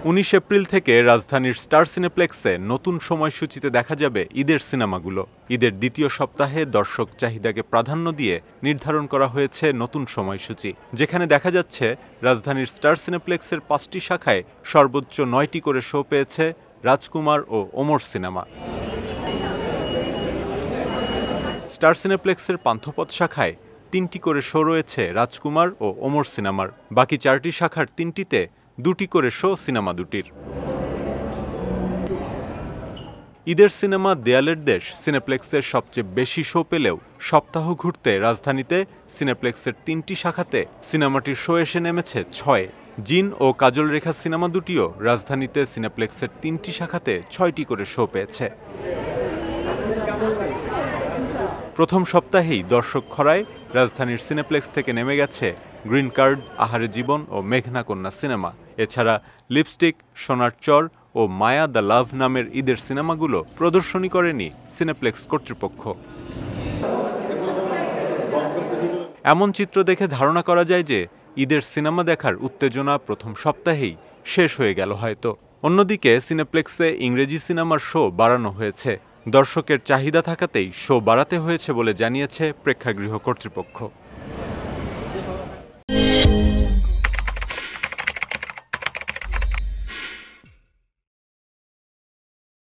19 April থেকে রাজধানীর star সিনেপ্লেক্সে নতুন সময়সূচিতে দেখা যাবে ঈদের সিনেমাগুলো। ঈদের দ্বিতীয় সপ্তাহে দর্শক চাহিদাকে প্রাধান্য দিয়ে নির্ধারণ করা হয়েছে নতুন সময়সূচি, যেখানে দেখা যাচ্ছে রাজধানীর স্টার সিনেপ্লেক্সের 5টি শাখায় সর্বোচ্চ 9টি করে শো পেয়েছে রাজকুমার ও ওমর সিনেমা। স্টার সিনেপ্লেক্সের পান্থপথ শাখায় 3টি করে শো রয়েছে রাজকুমার ও ওমর সিনেমার। বাকি 4টি শাখার 3টিতে 2টি করে শো সিনেমা দুটির। ঈদের সিনেমা দেয়ালের দেশ সিনেপ্লেক্সের সবচেয়ে বেশি শো পেলেও সপ্তাহ ঘুরতে রাজধানীতে সিনেপ্লেক্সের 3টি শাখাতে সিনেমাটির শো এসে নেমেছে 6। জিন ও কাজল রেখা সিনেমা দুটিও রাজধানীতে সিনেপ্লেক্সের 3টি শাখাতে 6টি করে শো পেয়েছে। প্রথম সপ্তাহেই দর্শক খরায় রাজধানীর সিনেপ্লেক্স থেকে নেমে গেছে গ্রিন কার্ড, আহারে জীবন ও মেঘনা কন্যা সিনেমা। এছাড়া লিপস্টিক, সোনার চর ও মায়া দ্য লাভ নামের ঈদের সিনেমাগুলো প্রদর্শনী করেনি সিনেপ্লেক্স কর্তৃপক্ষ। এমন চিত্র দেখে ধারণা করা যায় যে ঈদের সিনেমা দেখার উত্তেজনা প্রথম সপ্তাহেই শেষ হয়ে গেল হয়তো। অন্যদিকে সিনেপ্লেক্সে ইংরেজি সিনেমার শো বাড়ানো হয়েছে। দর্শকের চাহিদা থাকাতেই শো বাড়াতে হয়েছে বলে জানিয়েছে প্রেক্ষাগৃহ কর্তৃপক্ষ।